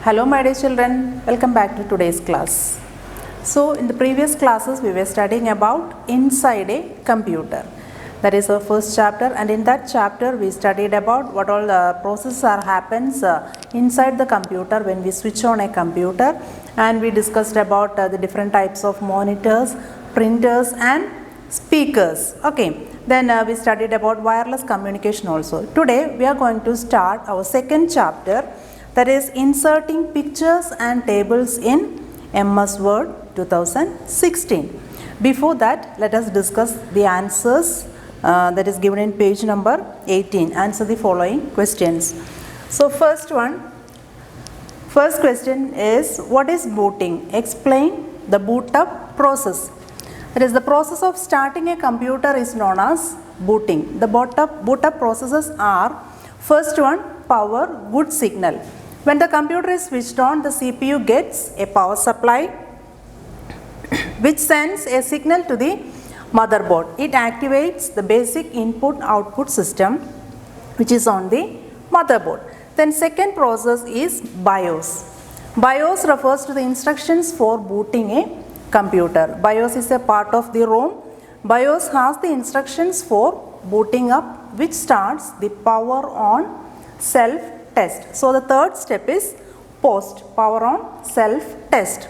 Hello my dear children, welcome back to today's class. So in the previous classes we were studying about inside a computer. That is our first chapter, and in that chapter we studied about what all the processes happens inside the computer when we switch on a computer, and we discussed about the different types of monitors, printers and speakers. Okay, then we studied about wireless communication also. Today we are going to start our second chapter, that is inserting pictures and tables in MS Word 2016. Before that, let us discuss the answers that is given in page number 18. Answer the following questions. So first question is, what is booting? Explain the boot up process. That is, the process of starting a computer is known as booting. The boot up processes are: first one, power, good signal. When the computer is switched on, the CPU gets a power supply which sends a signal to the motherboard. It activates the basic input-output system which is on the motherboard. Then second process is BIOS. BIOS refers to the instructions for booting a computer. BIOS is a part of the ROM. BIOS has the instructions for booting up, which starts the power on self test. So the third step is POST, power on self test.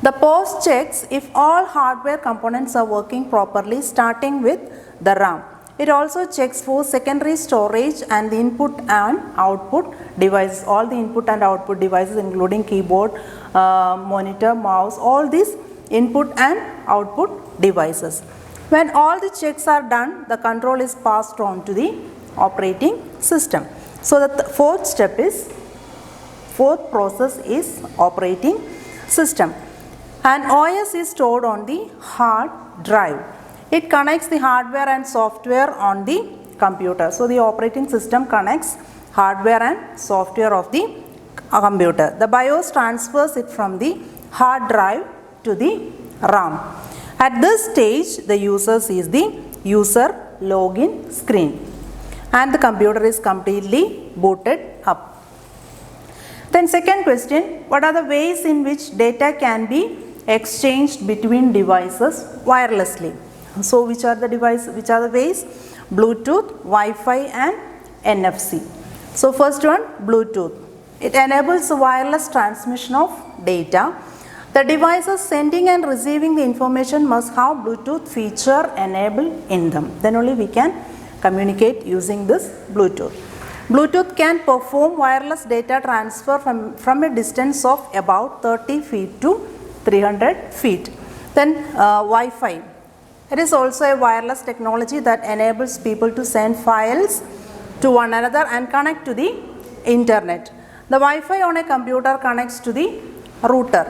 The POST checks if all hardware components are working properly, starting with the RAM. It also checks for secondary storage and the input and output devices. All the input and output devices, including keyboard, monitor, mouse, all these input and output devices. When all the checks are done, the control is passed on to the operating system. So the fourth process is operating system. An OS is stored on the hard drive. It connects the hardware and software on the computer. So the operating system connects hardware and software of the computer. The BIOS transfers it from the hard drive to the RAM. At this stage, the user sees the user login screen and the computer is completely booted up. Then second question, what are the ways in which data can be exchanged between devices wirelessly? So which are the ways? Bluetooth, Wi-Fi and NFC. So first one, Bluetooth. It enables wireless transmission of data. The devices sending and receiving the information must have Bluetooth feature enabled in them. Then only we can communicate using this Bluetooth. Bluetooth can perform wireless data transfer from a distance of about 30 feet to 300 feet. Then Wi-Fi. It is also a wireless technology that enables people to send files to one another and connect to the internet. The Wi-Fi on a computer connects to the router.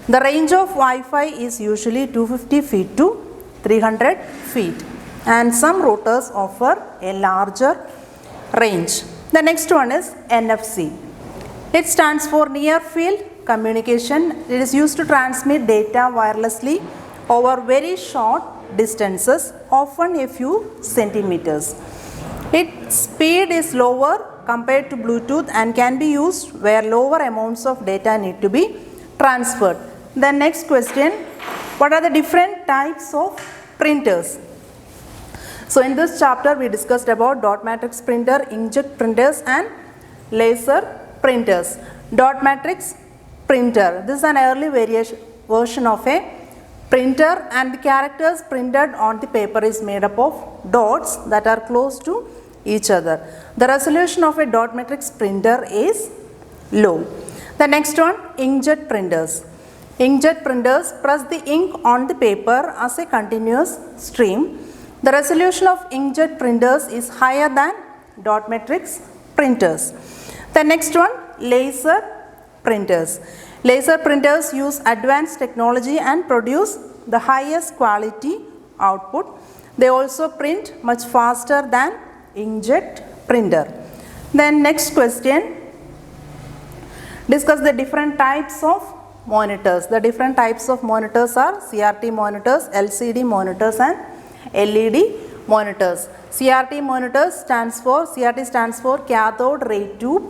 The range of Wi-Fi is usually 250 feet to 300 feet. And some routers offer a larger range. The next one is NFC. It stands for Near Field Communication. It is used to transmit data wirelessly over very short distances, often a few centimeters. Its speed is lower compared to Bluetooth and can be used where lower amounts of data need to be transferred. The next question, what are the different types of printers? So in this chapter we discussed about dot matrix printer, inkjet printers and laser printers. Dot matrix printer, this is an early version of a printer, and the characters printed on the paper is made up of dots that are close to each other. The resolution of a dot matrix printer is low. The next one, inkjet printers. Inkjet printers press the ink on the paper as a continuous stream. The resolution of inkjet printers is higher than dot matrix printers. The next one, laser printers. Laser printers use advanced technology and produce the highest quality output. They also print much faster than inkjet printer. Then next question, discuss the different types of monitors. The different types of monitors are CRT monitors, LCD monitors and LED monitors. CRT stands for cathode ray tube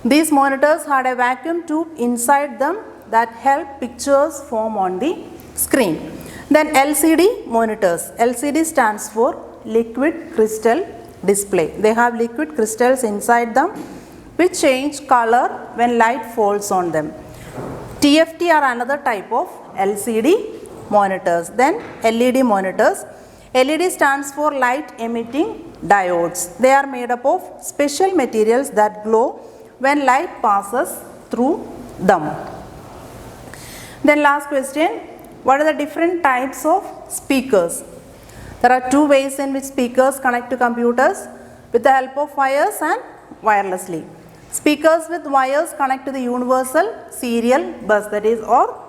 These monitors had a vacuum tube inside them that helped pictures form on the screen. Then LCD monitors. LCD stands for liquid crystal display. They have liquid crystals inside them which change color when light falls on them. TFT are another type of LCD monitors. Then LED monitors. LED stands for light emitting diodes. They are made up of special materials that glow when light passes through them. Then last question, what are the different types of speakers? There are two ways in which speakers connect to computers, with the help of wires and wirelessly. Speakers with wires connect to the universal serial bus, that is, or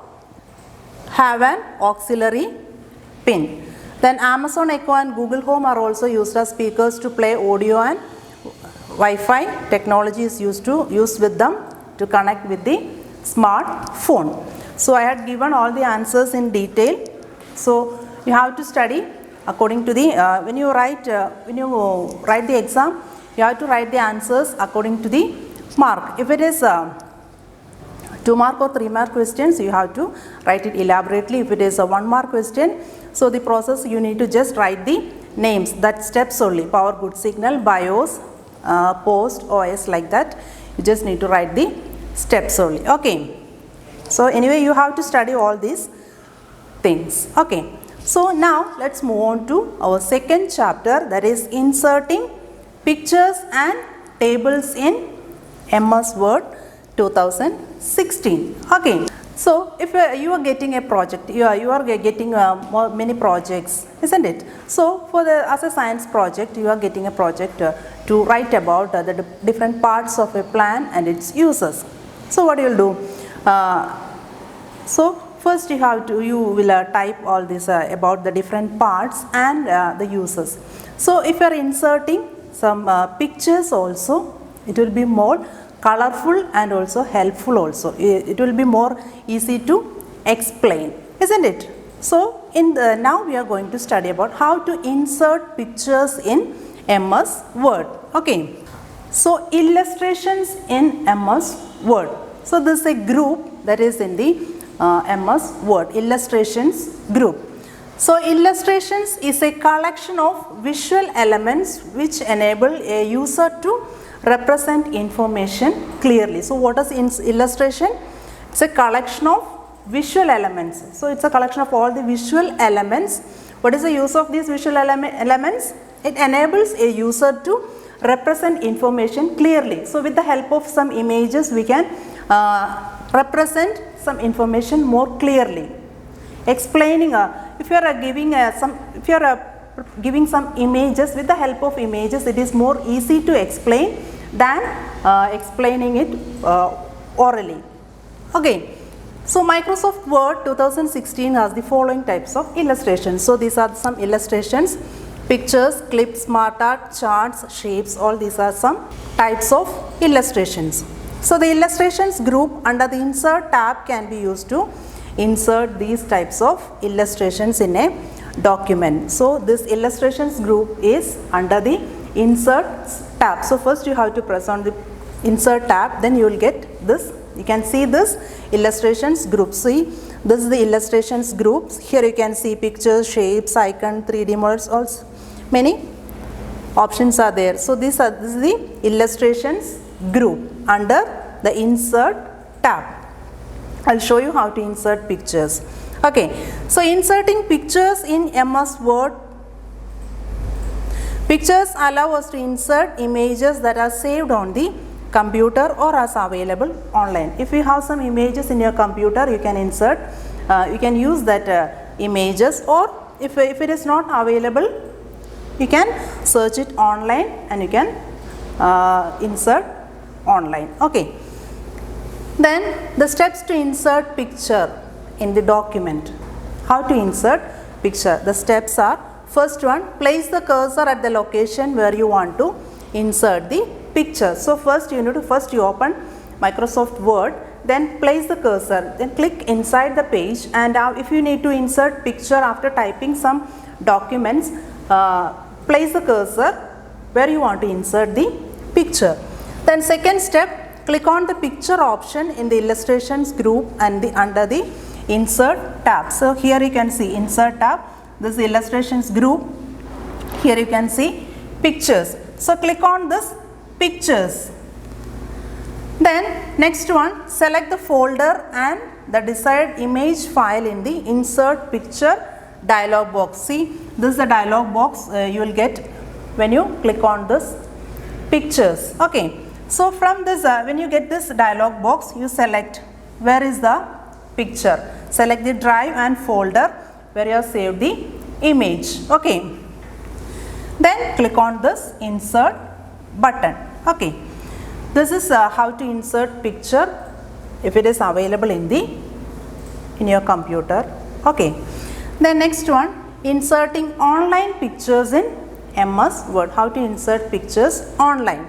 have an auxiliary pin. Then Amazon Echo and Google Home are also used as speakers to play audio, and Wi-Fi technology is used with them to connect with the smartphone. So I had given all the answers in detail. So you have to study according to the when you write the exam, you have to write the answers according to the mark. If it is 2 mark or 3 mark questions, you have to write it elaborately. If it is a 1 mark question, so the process you need to just write the names, that steps only, power, good signal, BIOS, post, OS, like that. You just need to write the steps only. Okay. So anyway, you have to study all these things. Okay. So now let's move on to our second chapter, that is inserting pictures and tables in MS Word 2016. Okay. So if you are getting a project, you are getting many projects, isn't it? So as a science project, you are getting a project to write about the different parts of a plan and its uses. So what you will do? So first you will type all this about the different parts and the uses. So if you are inserting some pictures also, it will be more colorful and also helpful also. It will be more easy to explain, isn't it? So now we are going to study about how to insert pictures in MS Word. Okay. So illustrations in MS Word. So this is a group that is in the MS Word, illustrations group. So illustrations is a collection of visual elements which enable a user to represent information clearly. So what is illustration? It's a collection of visual elements. So it's a collection of all the visual elements. What is the use of these visual elements? It enables a user to represent information clearly. So with the help of some images, we can represent some information more clearly. Explaining if you are giving some images, with the help of images, it is more easy to explain than explaining it orally. Okay. So Microsoft Word 2016 has the following types of illustrations. So these are some illustrations: pictures, clips, smart art, charts, shapes. All these are some types of illustrations. So the illustrations group under the insert tab can be used to insert these types of illustrations in a document. So this illustrations group is under the insert tab. So first you have to press on the insert tab, then you will get this. You can see this illustrations group. See, this is the illustrations groups. Here you can see pictures, shapes, icon, 3D models, also many options are there. So this is the illustrations group under the insert tab. I will show you how to insert pictures. Okay, so inserting pictures in MS Word. Pictures allow us to insert images that are saved on the computer or as available online. If you have some images in your computer, you can insert, you can use that images, or if it is not available, you can search it online and you can insert online. Okay. Then the steps to insert picture in the document. How to insert picture? The steps are: first one, place the cursor at the location where you want to insert the picture. So first you need to you open Microsoft Word, then place the cursor, then click inside the page, and if you need to insert picture after typing some documents, place the cursor where you want to insert the picture. Then second step, click on the picture option in the illustrations group and under the insert tab. So here you can see insert tab, this is the illustrations group, here you can see pictures. So click on this pictures. Then next one, select the folder and the desired image file in the insert picture dialog box. See, this is the dialog box you will get when you click on this pictures. Okay, so from this when you get this dialog box, you select where is the picture, select the drive and folder where you have saved the image. Okay, then click on this insert button. Okay, this is how to insert picture if it is available in your computer. Okay, then next one, inserting online pictures in MS Word. How to insert pictures online.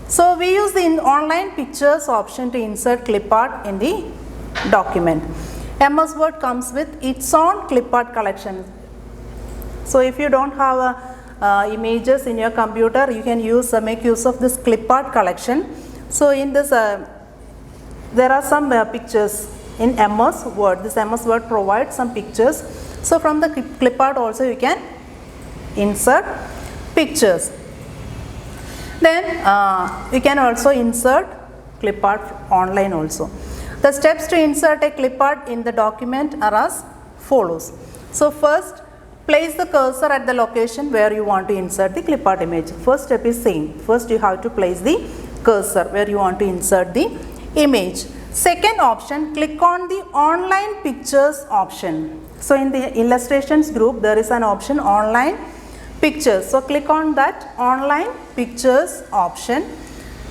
So we use the online pictures option to insert clip art in the document. MS Word comes with its own clip art collection. So if you don't have images in your computer, you can make use of this clip art collection. So in this there are some pictures in MS Word. This MS Word provides some pictures. So from the clip art also you can insert pictures. Then you can also insert clip art online also. The steps to insert a clip art in the document are as follows. So first, place the cursor at the location where you want to insert the clip art image. First step is same. First you have to place the cursor where you want to insert the image. Second option, click on the online pictures option. So in the illustrations group there is an option online pictures. So click on that online pictures option.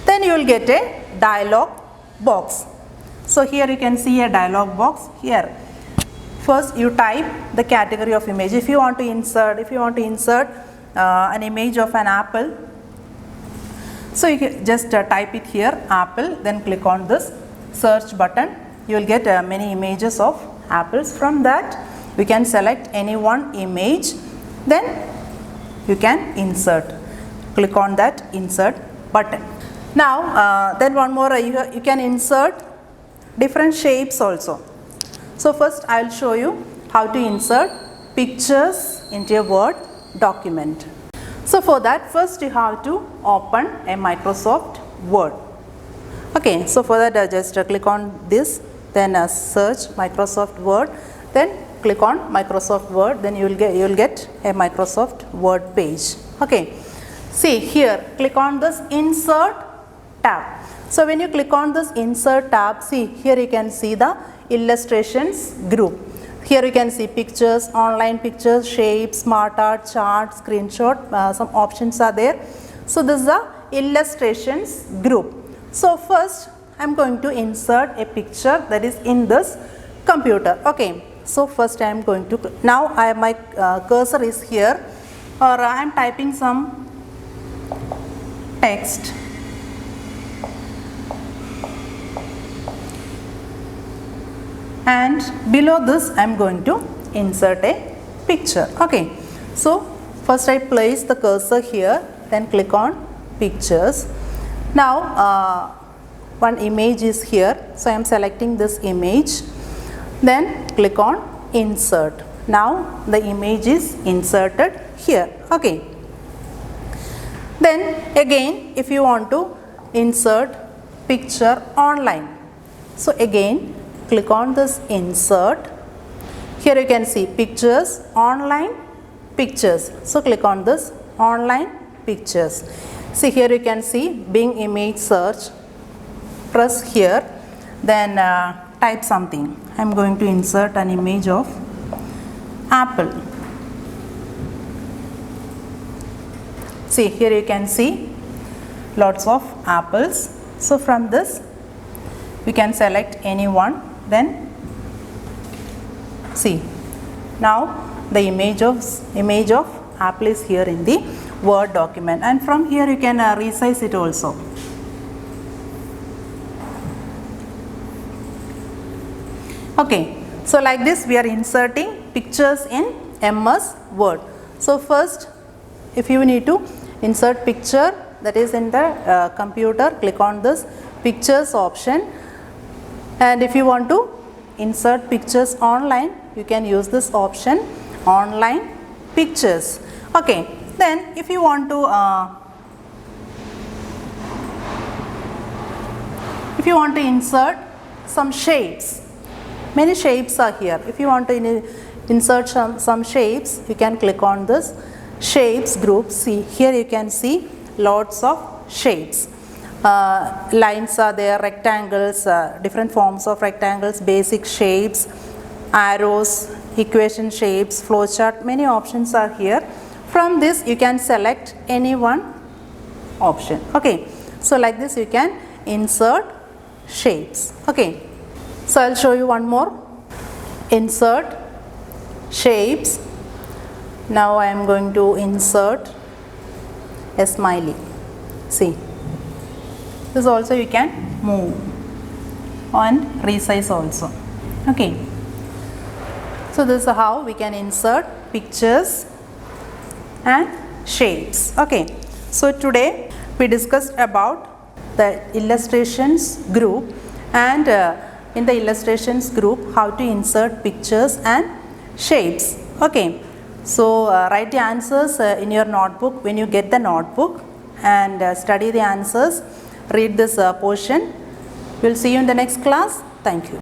Then you will get a dialog box. So here you can see a dialog box here. First you type the category of image. If you want to insert an image of an apple, so you can just type it here, apple, then click on this search button. You will get many images of apples. From that you can select any one image, then you can insert. Click on that insert button. Now then one more, you can insert different shapes also. So first I will show you how to insert pictures into a Word document. So for that, first you have to open a Microsoft Word. Okay, so for that just click on this, then search Microsoft Word, then click on Microsoft Word, then you will get a Microsoft Word page. Okay, see here, click on this insert tab. So when you click on this insert tab, see here you can see the illustrations group. Here you can see pictures, online pictures, shapes, smart art, chart, screenshot, some options are there. So this is the illustrations group. So first I am going to insert a picture that is in this computer. Okay, so first I am going to, now my cursor is here, or I am typing some text. And below this I am going to insert a picture. Okay, so first I place the cursor here, then click on pictures. Now one image is here, so I am selecting this image, then click on insert. Now the image is inserted here. Okay, then again if you want to insert picture online, so again click on this insert. Here you can see pictures, online pictures. So click on this online pictures. See here you can see Bing image search. Press here, then type something. I am going to insert an image of apple. See here you can see lots of apples. So from this we can select any one. Then see, now the image of apple is here in the Word document, and from here you can resize it also. Okay, so like this we are inserting pictures in MS Word. So first, if you need to insert picture that is in the computer, click on this pictures option, and if you want to insert pictures online, you can use this option, online pictures. Okay, then if you want to insert some shapes, many shapes are here. If you want to insert some shapes, you can click on this shapes group. See, here you can see lots of shapes. Lines are there, rectangles, different forms of rectangles, basic shapes, arrows, equation shapes, flowchart, many options are here. From this you can select any one option. Okay, so like this you can insert shapes. Okay, so I'll show you one more. Insert shapes. Now I am going to insert a smiley. See, this also you can move and resize also. Okay, so this is how we can insert pictures and shapes. Okay, so today we discussed about the illustrations group, and in the illustrations group how to insert pictures and shapes. Okay, so write the answers in your notebook when you get the notebook, and study the answers, read this portion. We'll see you in the next class. Thank you.